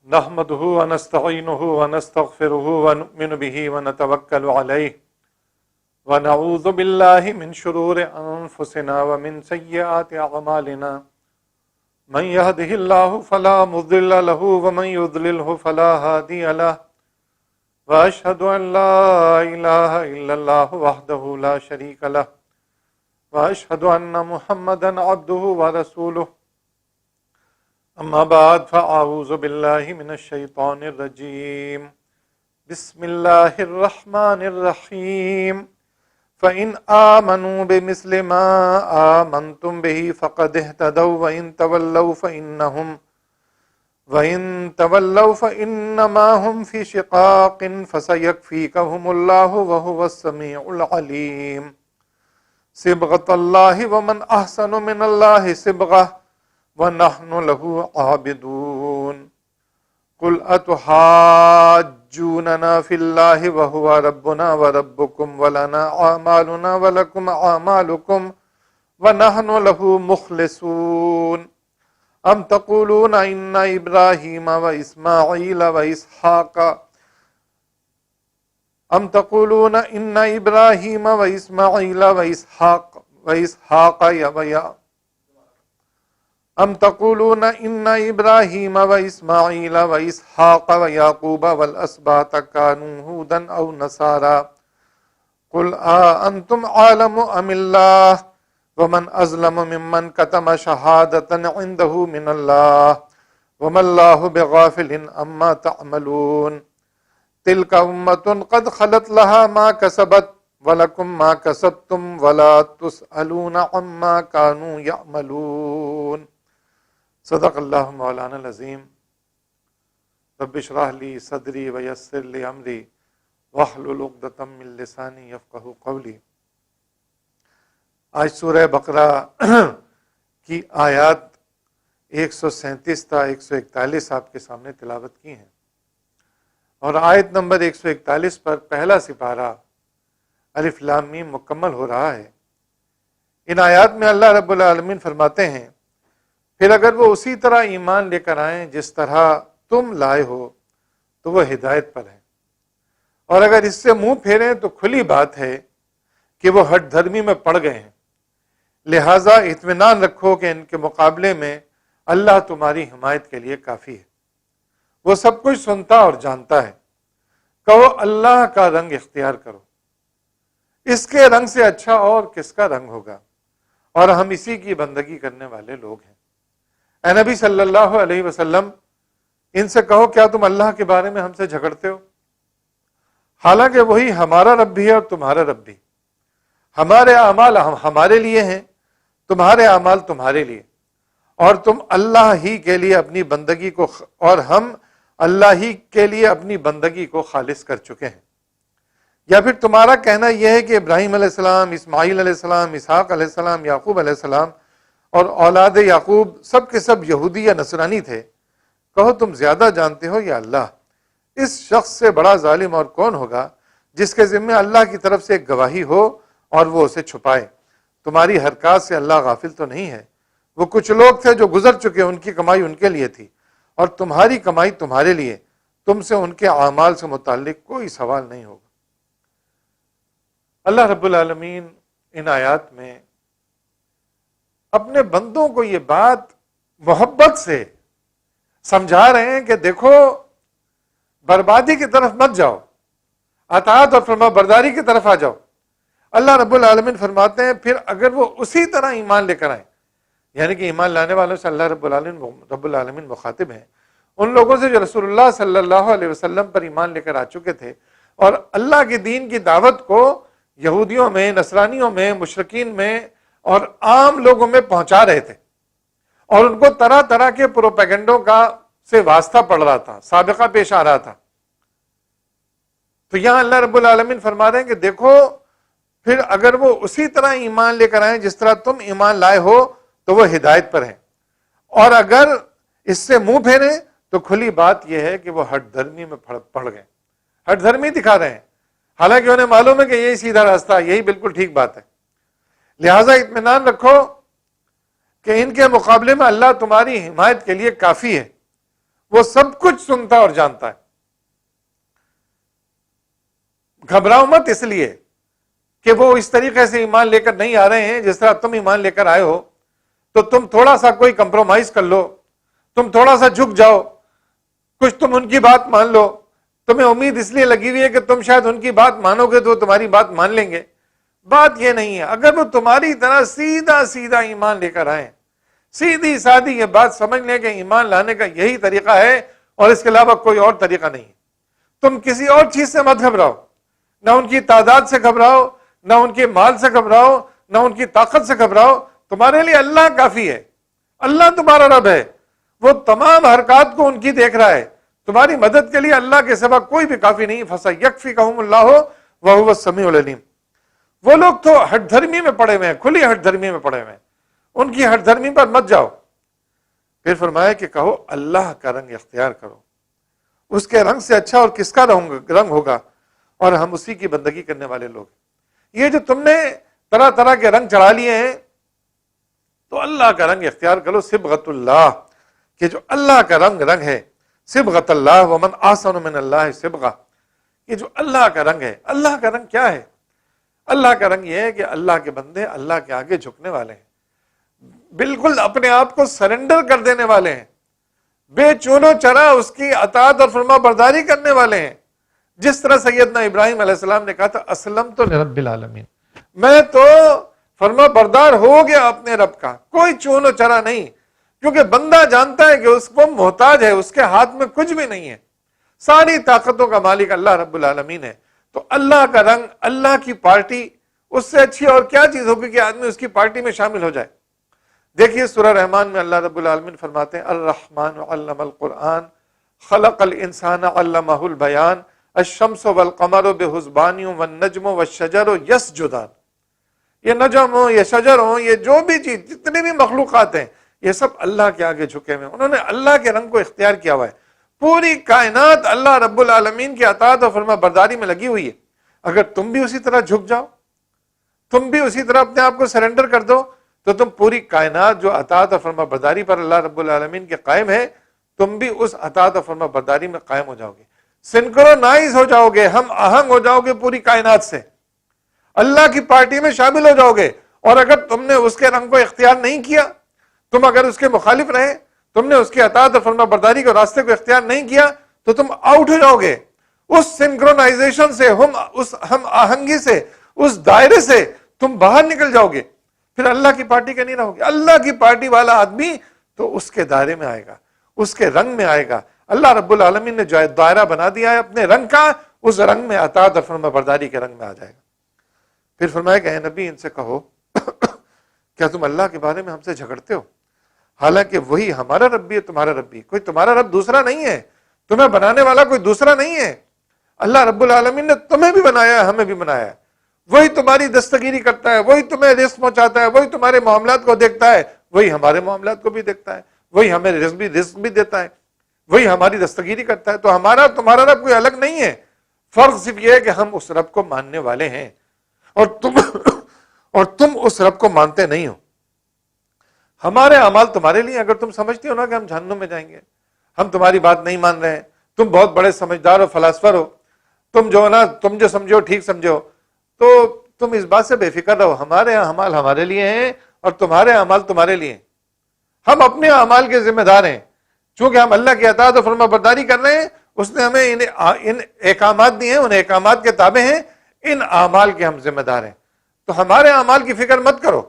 نحمده ونستعينه ونستغفره ونؤمن به ونتوكل عليه ونعوذ بالله من شرور أنفسنا ومن سيئات أعمالنا من يهده الله فلا مضل له ومن يضلله فلا هادي له وأشهد أن لا إله إلا الله وحده لا شريك له وأشهد أن محمدا عبده ورسوله اما بعد فاعوذ باللہ من الشیطان الرجیم بسم اللہ الرحمن الرحیم فإن آمنوا بمثل ما آمنتم به فقد اهتدوا وإن تولوا فإنما هم في شقاق فسيكفيكهم الله وهو السميع العليم صبغة الله ومن أحسن من الله صبغة وَنَحْنُ لَهُ عَابِدُونَ قُلْ أَتُحَاجُّونَنَا فِي اللَّهِ وَهُوَ رَبُّنَا وَرَبُّكُمْ وَلَنَا أَعْمَالُنَا وَلَكُمْ أَعْمَالُكُمْ وَنَحْنُ لَهُ مُخْلِصُونَ أَمْ تَقُولُونَ إِنَّ إِبْرَاهِيمَ وَإِسْمَاعِيلَ ويعقوب والأسباط كانوا هودا أو نصارى قل أأنتم عالم أم الله ومن أظلم ممن كتم شهادة عنده من الله وما الله بغافل عما تعملون تلك أمة قد خلت لها ما كسبت وَلَكُمْ مَا كَسَبْتُمْ وَلَا تُسْأَلُونَ عَمَّا كَانُوا يَعْمَلُونَ صدق اللہ مولانا العظیم رب اشرح لی صدری ویسر لی امری واحلل عقدۃ من لسانی یفقہوا قولی۔ آج سورہ بقرہ کی آیات 137 تا 141 آپ کے سامنے تلاوت کی ہیں، اور آیت نمبر 141 پر پہلا سپارہ الف لام میم مکمل ہو رہا ہے۔ ان آیات میں اللہ رب العالمین فرماتے ہیں پھر اگر وہ اسی طرح ایمان لے کر آئیں جس طرح تم لائے ہو تو وہ ہدایت پر ہیں، اور اگر اس سے منہ پھیریں تو کھلی بات ہے کہ وہ ہٹ دھرمی میں پڑ گئے ہیں، لہٰذا اطمینان رکھو کہ ان کے مقابلے میں اللہ تمہاری حمایت کے لیے کافی ہے، وہ سب کچھ سنتا اور جانتا ہے۔ کہو اللہ کا رنگ اختیار کرو، اس کے رنگ سے اچھا اور کس کا رنگ ہوگا، اور ہم اسی کی بندگی کرنے والے لوگ ہیں۔ اے نبی صلی اللہ علیہ وسلم، ان سے کہو کیا تم اللہ کے بارے میں ہم سے جھگڑتے ہو، حالانکہ وہی ہمارا رب بھی ہے اور تمہارا رب بھی۔ ہمارے اعمال ہمارے لیے ہیں، تمہارے اعمال تمہارے لیے، اور تم اللہ ہی کے لیے اپنی بندگی کو اور ہم اللہ ہی کے لیے اپنی بندگی کو خالص کر چکے ہیں۔ یا پھر تمہارا کہنا یہ ہے کہ ابراہیم علیہ السلام، اسماعیل علیہ السلام، اسحاق علیہ السلام، یعقوب علیہ السلام اور اولاد یعقوب سب کے سب یہودی یا نصرانی تھے۔ کہو تم زیادہ جانتے ہو یا اللہ؟ اس شخص سے بڑا ظالم اور کون ہوگا جس کے ذمہ اللہ کی طرف سے ایک گواہی ہو اور وہ اسے چھپائے؟ تمہاری حرکات سے اللہ غافل تو نہیں ہے۔ وہ کچھ لوگ تھے جو گزر چکے، ان کی کمائی ان کے لیے تھی اور تمہاری کمائی تمہارے لیے، تم سے ان کے اعمال سے متعلق کوئی سوال نہیں ہوگا۔ اللہ رب العالمین ان آیات میں اپنے بندوں کو یہ بات محبت سے سمجھا رہے ہیں کہ دیکھو، بربادی کی طرف مت جاؤ، اطاعت اور فرما برداری کی طرف آ جاؤ۔ اللہ رب العالمین فرماتے ہیں پھر اگر وہ اسی طرح ایمان لے کر آئیں، یعنی کہ ایمان لانے والوں سے اللہ رب العالمین مخاطب ہیں ان لوگوں سے جو رسول اللہ صلی اللہ علیہ وسلم پر ایمان لے کر آ چکے تھے اور اللہ کے دین کی دعوت کو یہودیوں میں، نصرانیوں میں، مشرکین میں اور عام لوگوں میں پہنچا رہے تھے، اور ان کو طرح طرح کے پروپیگنڈوں کا سے واسطہ پڑ رہا تھا، سابقہ پیش آ رہا تھا۔ تو یہاں اللہ رب العالمین فرما رہے ہیں کہ دیکھو، پھر اگر وہ اسی طرح ایمان لے کر آئیں جس طرح تم ایمان لائے ہو تو وہ ہدایت پر ہیں، اور اگر اس سے منہ پھیریں تو کھلی بات یہ ہے کہ وہ ہٹ دھرمی میں پڑ گئے، ہٹ دھرمی دکھا رہے ہیں، حالانکہ انہیں معلوم ہے کہ یہی سیدھا راستہ، یہی بالکل ٹھیک بات ہے۔ لہٰذا اطمینان رکھو کہ ان کے مقابلے میں اللہ تمہاری حمایت کے لیے کافی ہے، وہ سب کچھ سنتا اور جانتا ہے. گھبراؤ مت اس لیے کہ وہ اس طریقے سے ایمان لے کر نہیں آ رہے ہیں جس طرح تم ایمان لے کر آئے ہو، تو تم تھوڑا سا کوئی کمپرومائز کر لو، تم تھوڑا سا جھک جاؤ، کچھ تم ان کی بات مان لو. تمہیں امید اس لیے لگی ہوئی ہے کہ تم شاید ان کی بات مانو گے تو تمہاری بات مان لیں گے. بات یہ نہیں ہے. اگر وہ تمہاری طرح سیدھا سیدھا ایمان لے کر آئے، سیدھی سادھی یہ بات سمجھ لیں کہ ایمان لانے کا یہی طریقہ ہے اور اس کے علاوہ کوئی اور طریقہ نہیں ہے، تم کسی اور چیز سے مت گھبراؤ. نہ ان کی تعداد سے گھبراؤ، نہ ان کے مال سے گھبراؤ، نہ ان کی طاقت سے گھبراؤ. تمہارے لیے اللہ کافی ہے. اللہ تمہارا رب ہے، وہ تمام حرکات کو ان کی دیکھ رہا ہے. تمہاری مدد کے لیے اللہ کے سوا کوئی بھی کافی نہیں. فَسَيَكْفِكَهُمُ اللَّهُ وَهُوَ السَّمِيعُ الْعَلِيمُ. وہ لوگ تو ہٹ دھرمی میں پڑے ہوئے ہیں، کھلی ہٹ دھرمی میں پڑے ہوئے ہیں، ان کی ہٹ دھرمی پر مت جاؤ. پھر فرمایا کہ کہو اللہ کا رنگ اختیار کرو، اس کے رنگ سے اچھا اور کس کا رنگ ہوگا، اور ہم اسی کی بندگی کرنے والے لوگ. یہ جو تم نے طرح طرح کے رنگ چڑھا لیے ہیں، تو اللہ کا رنگ اختیار کرو. صبغۃ اللہ، کہ جو اللہ کا رنگ ہے. صبغۃ اللہ ومن احسن من اللہ صبغہ، یہ جو اللہ کا رنگ ہے. اللہ کا رنگ کیا ہے؟ اللہ کا رنگ یہ ہے کہ اللہ کے بندے اللہ کے آگے جھکنے والے ہیں، بالکل اپنے آپ کو سرنڈر کر دینے والے ہیں، بے چون و چرا اس کی اطاعت اور فرما برداری کرنے والے ہیں. جس طرح سیدنا ابراہیم علیہ السلام نے کہا تھا اسلمت لرب العالمین، میں تو فرما بردار ہو گیا اپنے رب کا، کوئی چون و چرا نہیں. کیونکہ بندہ جانتا ہے کہ اس کو محتاج ہے، اس کے ہاتھ میں کچھ بھی نہیں ہے، ساری طاقتوں کا مالک اللہ رب العالمین ہے. تو اللہ کا رنگ، اللہ کی پارٹی، اس سے اچھی اور کیا چیز ہوگی کہ آدمی اس کی پارٹی میں شامل ہو جائے. دیکھیے سورہ رحمان میں اللہ رب العالمین فرماتے ہیں الرحمن علم القرآن خلق الانسان علمہ البیان الشمس والقمر بحسبان والنجم والشجر یسجدان. یہ نجم ہوں، یہ شجر ہوں، یہ جو بھی چیز، جتنے بھی مخلوقات ہیں، یہ سب اللہ کے آگے جھکے ہوئے ہیں. انہوں نے اللہ کے رنگ کو اختیار کیا ہوا ہے. پوری کائنات اللہ رب العالمین کی اطاعت اور فرما برداری میں لگی ہوئی ہے. اگر تم بھی اسی طرح جھک جاؤ، تم بھی اسی طرح اپنے آپ کو سرنڈر کر دو، تو تم پوری کائنات جو اطاعت اور فرما برداری پر اللہ رب العالمین کے قائم ہے، تم بھی اس اطاعت اور فرما برداری میں قائم ہو جاؤ گے، سنکرونائز ہو جاؤ گے، ہم آہنگ ہو جاؤ گے پوری کائنات سے، اللہ کی پارٹی میں شامل ہو جاؤ گے. اور اگر تم نے اس کے رنگ کو اختیار نہیں کیا، تم اگر اس کے مخالف رہے، تم نے اس کی اطاعت اور فرما برداری کے راستے کو اختیار نہیں کیا، تو تم آؤٹ ہو جاؤ گے اس سنکرونائزیشن سے، ہم آہنگی سے، اس دائرے سے تم باہر نکل جاؤ گے. پھر اللہ کی پارٹی کا نہیں رہو گے. اللہ کی پارٹی والا آدمی تو اس کے دائرے میں آئے گا، اس کے رنگ میں آئے گا. اللہ رب العالمین نے جو دائرہ بنا دیا ہے اپنے رنگ کا، اس رنگ میں اطاعت اور فرما برداری کے رنگ میں آ جائے گا. پھر فرمایا کہ اے نبی ان سے کہو کیا تم اللہ کے بارے میں ہم سے جھگڑتے ہو، حالانکہ وہی ہمارا رب بھی ہے تمہارا رب بھی. کوئی تمہارا رب دوسرا نہیں ہے، تمہیں بنانے والا کوئی دوسرا نہیں ہے. اللہ رب العالمین نے تمہیں بھی بنایا ہے، ہمیں بھی بنایا ہے. وہی تمہاری دستگیری کرتا ہے، وہی تمہیں رزق پہنچاتا ہے، وہی تمہارے معاملات کو دیکھتا ہے، وہی ہمارے معاملات کو بھی دیکھتا ہے، وہی ہمیں رزق بھی دیتا ہے، وہی ہماری دستگیری کرتا ہے. تو ہمارا تمہارا رب کوئی الگ نہیں ہے. فرق صرف یہ ہے کہ ہم اس رب کو ماننے والے ہیں اور تم اس رب کو مانتے نہیں ہو. ہمارے اعمال تمہارے لیے، اگر تم سمجھتے ہو نا کہ ہم جہنم میں جائیں گے، ہم تمہاری بات نہیں مان رہے ہیں، تم بہت بڑے سمجھدار اور فلاسفر ہو، تم جو سمجھو ٹھیک سمجھو، تو تم اس بات سے بے فکر رہو. ہمارے اعمال ہمارے لیے ہیں اور تمہارے اعمال تمہارے لیے ہیں. ہم اپنے اعمال کے ذمہ دار ہیں. چونکہ ہم اللہ کی اطاعت اور فرما برداری کر رہے ہیں، اس نے ہمیں ان احکامات دیے ہیں، ان احکامات کے تابع ہیں، ان اعمال کے ہم ذمہ دار ہیں. تو ہمارے اعمال کی فکر مت کرو.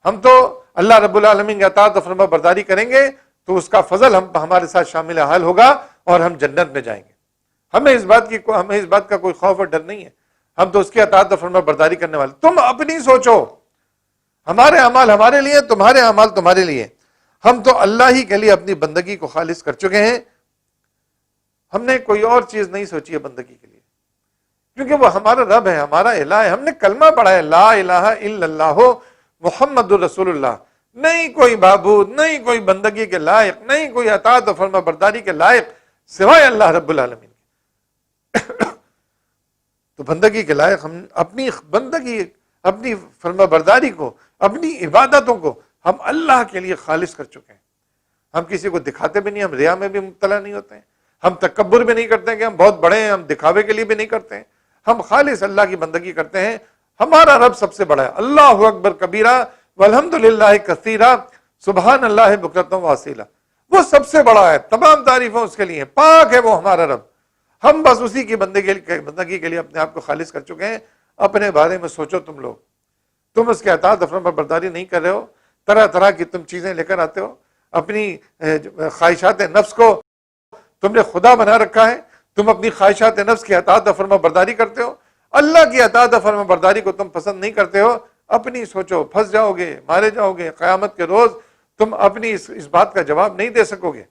ہم تو اللہ رب العالمین کی اطاعت اور فرما برداری کریں گے تو اس کا فضل ہمارے ساتھ شامل حال ہوگا اور ہم جنت میں جائیں گے. ہمیں اس بات کا کوئی خوف اور ڈر نہیں ہے. ہم تو اس کی اطاعت اور فرما برداری کرنے والے. تم اپنی سوچو، ہمارے اعمال ہمارے لیے، تمہارے اعمال تمہارے لیے. ہم تو اللہ ہی کے لیے اپنی بندگی کو خالص کر چکے ہیں. ہم نے کوئی اور چیز نہیں سوچی ہے بندگی کے لیے، کیونکہ وہ ہمارا رب ہے، ہمارا الہ ہے. ہم نے کلمہ پڑھا ہے لا الہ الا اللہ محمد الرسول اللہ. نہیں کوئی معبود، نہیں کوئی بندگی کے لائق، نہیں کوئی اطاعت و فرما برداری کے لائق سوائے اللہ رب العالمین کے. تو بندگی کے لائق ہم اپنی بندگی، اپنی فرما برداری کو، اپنی عبادتوں کو ہم اللہ کے لیے خالص کر چکے ہیں. ہم کسی کو دکھاتے بھی نہیں، ہم ریا میں بھی مبتلا نہیں ہوتے ہیں، ہم تکبر بھی نہیں کرتے ہیں کہ ہم بہت بڑے ہیں، ہم دکھاوے کے لیے بھی نہیں کرتے ہیں، ہم خالص اللہ کی بندگی کرتے ہیں. ہمارا رب سب سے بڑا ہے. اللہ اکبر کبیرہ والحمدللہ کثیرا سبحان اللہ بکرۃ واصیلا. وہ سب سے بڑا ہے، تمام تعریفیں اس کے لیے، پاک ہے وہ ہمارا رب. ہم بس اسی کی بندگی کے لیے اپنے آپ کو خالص کر چکے ہیں. اپنے بارے میں سوچو تم لوگ، تم اس کے اطاعت فرما برداری نہیں کر رہے ہو، طرح طرح کی تم چیزیں لے کر آتے ہو، اپنی خواہشات نفس کو تم نے خدا بنا رکھا ہے، تم اپنی خواہشات نفس کی اطاعت فرما برداری کرتے ہو، اللہ کی اطاعت فرما برداری کو تم پسند نہیں کرتے ہو. اپنی سوچو، پھنس جاؤ گے، مارے جاؤ گے قیامت کے روز، تم اپنی اس بات کا جواب نہیں دے سکو گے.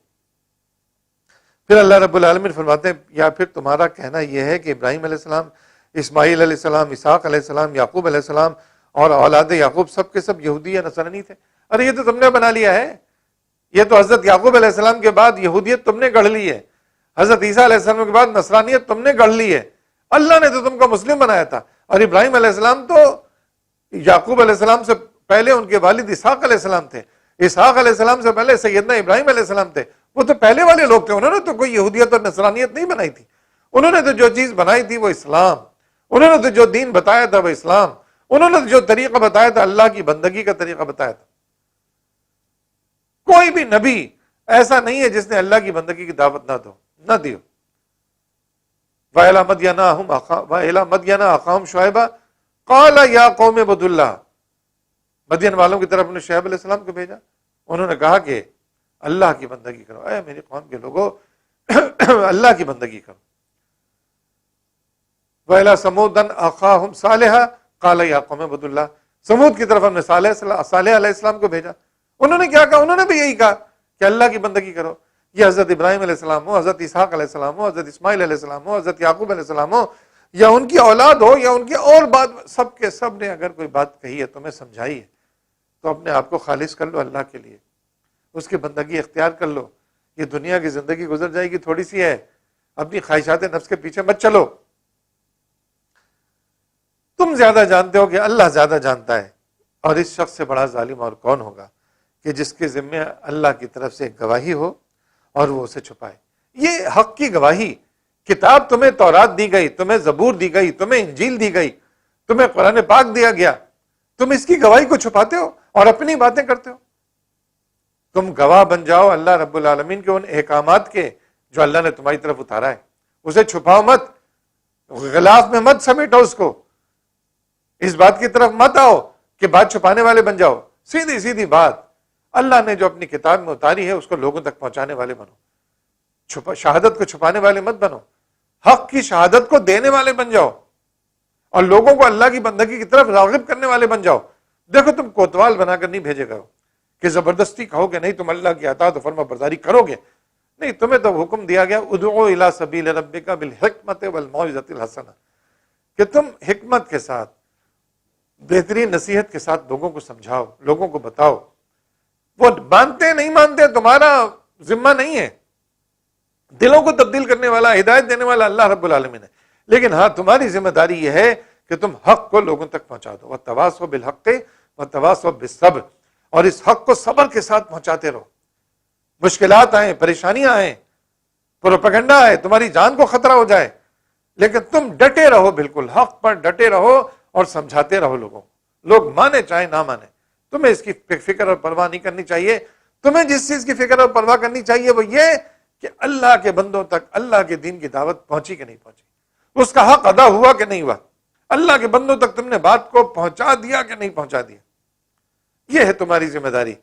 پھر اللہ رب العالمین فرماتے ہیں یا پھر تمہارا کہنا یہ ہے کہ ابراہیم علیہ السلام، اسماعیل علیہ السلام، اسحاق علیہ السلام، یعقوب علیہ السلام اور اولاد یعقوب سب کے سب یہودی یا نصرانی تھے. ارے یہ تو تم نے بنا لیا ہے، یہ تو حضرت یعقوب علیہ السلام کے بعد یہودیت تم نے گڑھ لی ہے، حضرت عیسیٰ علیہ السلام کے بعد نصرانیت تم نے گڑھ لی ہے. اللہ نے تو تم کو مسلم بنایا تھا. اور ابراہیم علیہ السلام تو یعقوب علیہ السلام سے پہلے ان کے والد اسحاق علیہ السلام تھے، اسحاق علیہ السلام سے پہلے سیدنا ابراہیم علیہ السلام تھے. وہ تو پہلے والے لوگ تھے، انہوں نے تو کوئی یہودیت اور نصرانیت نہیں بنائی تھی. انہوں نے تو جو چیز بنائی تھی وہ اسلام، انہوں نے تو جو دین بتایا تھا وہ اسلام، انہوں نے تو جو طریقہ بتایا تھا اللہ کی بندگی کا طریقہ بتایا تھا. کوئی بھی نبی ایسا نہیں ہے جس نے اللہ کی بندگی کی دعوت نہ دی ہو. وَإِلَىٰ مَدْيَنَ أَخَاهُمْ شُعَيْبًا قَالَ يَا قَوْمِ اعْبُدُوا اللَّهَ. مدین والوں کی طرف نے شعیب علیہ السلام کو بھیجا، انہوں نے کہا کہ اللہ کی بندگی کرو، اے میری قوم کے لوگوں اللہ کی بندگی کرو. وَإِلَىٰ ثَمُودَ أَخَاهُمْ صَالِحًا قَالَ يَا قَوْمِ اعْبُدُوا اللَّهَ. سمود کی طرف ہم نے صالح علیہ السلام کو بھیجا، انہوں نے کیا کہا؟ انہوں نے بھی یہی کہا کہ اللہ کی بندگی کرو. یہ حضرت ابراہیم علیہ السلام ہو، حضرت اسحاق علیہ السلام ہو، حضرت اسماعیل علیہ السلام ہو، حضرت یعقوب علیہ السلام ہو، یا ان کی اولاد ہو یا ان کی اور بات، سب کے سب نے اگر کوئی بات کہی ہے تمہیں سمجھائی ہے تو اپنے آپ کو خالص کر لو اللہ کے لیے، اس کی بندگی اختیار کر لو. یہ دنیا کی زندگی گزر جائے گی، تھوڑی سی ہے، اپنی خواہشات نفس کے پیچھے مت چلو. تم زیادہ جانتے ہو کہ اللہ زیادہ جانتا ہے. اور اس شخص سے بڑا ظالم اور کون ہوگا کہ جس کے ذمے اللہ کی طرف سے ایک گواہی ہو اور وہ اسے چھپائے. یہ حق کی گواہی، کتاب تمہیں تورات دی گئی، تمہیں زبور دی گئی، تمہیں انجیل دی گئی، تمہیں قرآن پاک دیا گیا، تم اس کی گواہی کو چھپاتے ہو اور اپنی باتیں کرتے ہو. تم گواہ بن جاؤ اللہ رب العالمین کے ان احکامات کے جو اللہ نے تمہاری طرف اتارا ہے. اسے چھپاؤ مت، غلاف میں مت سمیٹو اس کو، اس بات کی طرف مت آؤ کہ بات چھپانے والے بن جاؤ. سیدھی سیدھی بات اللہ نے جو اپنی کتاب میں اتاری ہے اس کو لوگوں تک پہنچانے والے بنو. شہادت کو چھپانے والے مت بنو، حق کی شہادت کو دینے والے بن جاؤ اور لوگوں کو اللہ کی بندگی کی طرف راغب کرنے والے بن جاؤ. دیکھو تم کوتوال بنا کر نہیں بھیجے گئے ہو کہ زبردستی کہو کہ نہیں تم اللہ کی اطاعت و فرما برداری کرو گے. نہیں، تمہیں تو حکم دیا گیا ادعو الی سبیل ربک بالحکمت والموعظۃ الحسنہ، کہ تم حکمت کے ساتھ، بہترین نصیحت کے ساتھ لوگوں کو سمجھاؤ، لوگوں کو بتاؤ. وہ مانتے نہیں مانتے تمہارا ذمہ نہیں ہے، دلوں کو تبدیل کرنے والا، ہدایت دینے والا اللہ رب العالمین ہے. لیکن ہاں تمہاری ذمہ داری یہ ہے کہ تم حق کو لوگوں تک پہنچا دو. وَتَوَاصَوْا بِالْحَقِّ وَتَوَاصَوْا بِالصَّبْرِ، اور اس حق کو صبر کے ساتھ پہنچاتے رہو. مشکلات آئیں، پریشانیاں آئیں، پروپیگنڈا آئے، تمہاری جان کو خطرہ ہو جائے، لیکن تم ڈٹے رہو، بالکل حق پر ڈٹے رہو اور سمجھاتے رہو لوگوں. لوگ مانے چاہے نہ مانے، تمہیں اس کی فکر اور پرواہ نہیں کرنی چاہیے. تمہیں جس چیز کی فکر اور پرواہ کرنی چاہیے وہ یہ کہ اللہ کے بندوں تک اللہ کے دین کی دعوت پہنچی کہ نہیں پہنچی، اس کا حق ادا ہوا کہ نہیں ہوا، اللہ کے بندوں تک تم نے بات کو پہنچا دیا کہ نہیں پہنچا دیا. یہ ہے تمہاری ذمہ داری.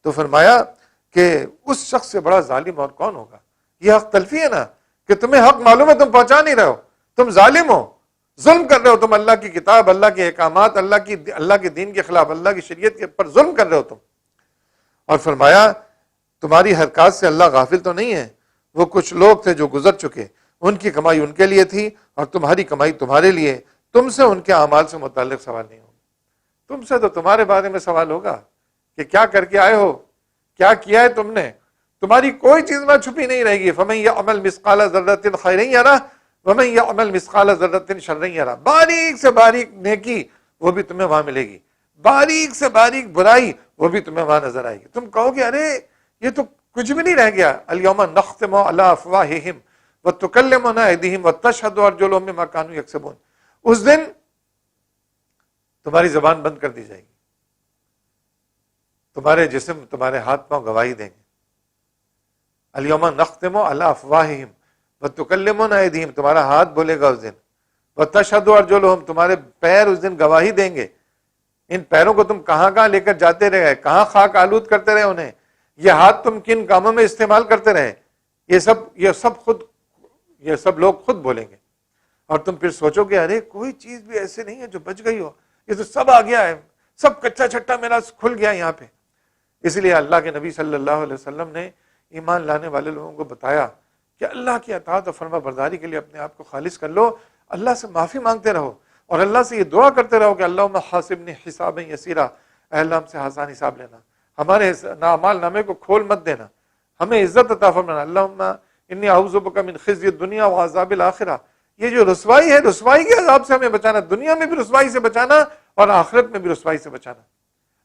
تو فرمایا کہ اس شخص سے بڑا ظالم اور کون ہوگا. یہ حق تلفی ہے نا کہ تمہیں حق معلوم ہے، تم پہنچا نہیں رہے ہو، تم ظالم ہو، ظلم کر رہے ہو. تم اللہ کی کتاب، اللہ کے احکامات، اللہ کے دین کے خلاف، اللہ کی شریعت کے پر ظلم کر رہے ہو تم. اور فرمایا تمہاری حرکات سے اللہ غافل تو نہیں ہے. وہ کچھ لوگ تھے جو گزر چکے، ان کی کمائی ان کے لیے تھی اور تمہاری کمائی تمہارے لیے. تم سے ان کے اعمال سے متعلق سوال نہیں ہوگا. تم سے تو تمہارے بارے میں سوال ہوگا کہ کیا کر کے آئے ہو، کیا کیا ہے تم نے. تمہاری کوئی چیز نہ چھپی نہیں رہے گی. فَمَن يَعْمَلْ مِثْقَالَ ذَرَّةٍ خَيْرًا يَرَهُ وَمَن يَعْمَلْ مِثْقَالَ ذَرَّةٍ شَرًّا يَرَهُ. باریک سے باریک نیکی وہ بھی تمہیں وہاں ملے گی، باریک سے باریک برائی وہ بھی تمہیں وہاں نظر آئے گی. تم کہو گے ارے یہ تو کچھ بھی نہیں رہ گیا. الیوم نختم علی افواہہم وتکلمنا ایدیہم وتشہد ارجلہم بما کانوا یکسبون. اس دن تمہاری زبان بند کر دی جائے گی، تمہارے جسم، تمہارے ہاتھ پاؤں گواہی دیں گے. الیوم نختم علی افواہہم وتکلمنا ایدیہم، تمہارا ہاتھ بولے گا اس دن. وتشہد ارجلہم، تمہارے پیر اس دن گواہی دیں گے. ان پیروں کو تم کہاں کہاں لے کر جاتے رہے، کہاں خاک آلود کرتے رہے انہیں، یہ ہاتھ تم کن کاموں میں استعمال کرتے رہے، یہ سب لوگ خود بولیں گے. اور تم پھر سوچو گے ارے کوئی چیز بھی ایسے نہیں ہے جو بچ گئی ہو، یہ تو سب آ گیا ہے، سب کچا چھٹا میرا کھل گیا یہاں پہ. اس لیے اللہ کے نبی صلی اللہ علیہ وسلم نے ایمان لانے والے لوگوں کو بتایا کہ اللہ کی اطاعت اور فرما برداری کے لیے اپنے آپ کو خالص کر لو، اللہ سے معافی مانگتے رہو اور اللہ سے یہ دعا کرتے رہو کہ اللہم حاسبنی حسابا یسیرا، اے اللہ ہم سے آسان حساب لینا، ہمارے اعمال نامے کو کھول مت دینا، ہمیں عزت عطا فرمانا. اللہم انی اعوذ بک من خزی الدنیا وعذاب الاخرہ، یہ جو رسوائی ہے، رسوائی کے عذاب سے ہمیں بچانا، دنیا میں بھی رسوائی سے بچانا اور آخرت میں بھی رسوائی سے بچانا،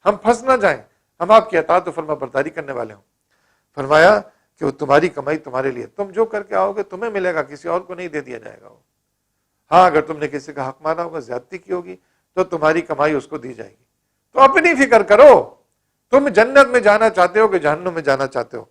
ہم پھنس نہ جائیں، ہم آپ کی اطاعت و فرما برداری کرنے والے ہوں. فرمایا کہ وہ تمہاری کمائی تمہارے لیے، تم جو کر کے آؤ گے تمہیں ملے گا، کسی اور کو نہیں دے دیا جائے گا. وہ ہاں اگر تم نے کسی کا حق مانا ہوگا، زیادتی کی ہوگی، تو تمہاری کمائی اس کو دی جائے گی. تو اپنی فکر کرو، تم جنت میں جانا چاہتے ہو کہ جہنم میں جانا چاہتے ہو.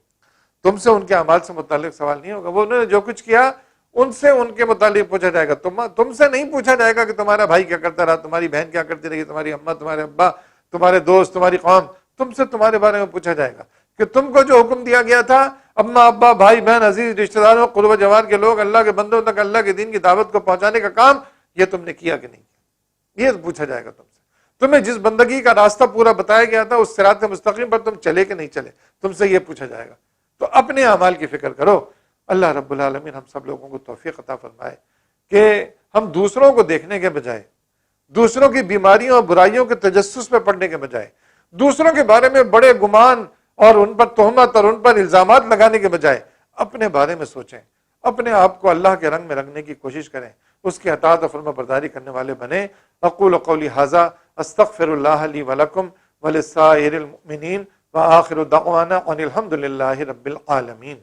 تم سے ان کے اعمال سے متعلق سوال نہیں ہوگا، وہ انہوں نے جو کچھ کیا ان سے ان کے متعلق پوچھا جائے گا. تم سے نہیں پوچھا جائے گا کہ تمہارا بھائی کیا کرتا رہا، تمہاری بہن کیا کرتی رہی، تمہاری اماں، تمہارے ابا، تمہارے دوست، تمہاری قوم. تم سے تمہارے بارے میں پوچھا جائے گا کہ تم کو جو حکم دیا گیا تھا اماں ابا بھائی بہن عزیز رشتہ داروں قرب جوار کے لوگ، اللہ کے بندوں تک اللہ کے دین کی دعوت کو پہنچانے کا کام، یہ تم نے کیا کہ نہیں کیا، یہ پوچھا جائے گا تم سے. تمہیں جس بندگی کا راستہ پورا بتایا گیا تھا اس صراط مستقیم پر تم چلے کہ نہیں چلے، تم سے یہ پوچھا جائے گا. تو اپنے اعمال کی فکر کرو. اللہ رب العالمین ہم سب لوگوں کو توفیق عطا فرمائے کہ ہم دوسروں کو دیکھنے کے بجائے، دوسروں کی بیماریوں اور برائیوں کے تجسس پہ پڑنے کے بجائے، دوسروں کے بارے میں بڑے گمان اور ان پر تہمت اور ان پر الزامات لگانے کے بجائے اپنے بارے میں سوچیں، اپنے آپ کو اللہ کے رنگ میں رنگنے کی کوشش کریں، اس کی اطاعت و فرما برداری کرنے والے بنیں. اقول قولی ھذا استغفر اللہ لی ولکم ولسائر المؤمنین وآخر دعوانا ان الحمد للہ رب العالمین.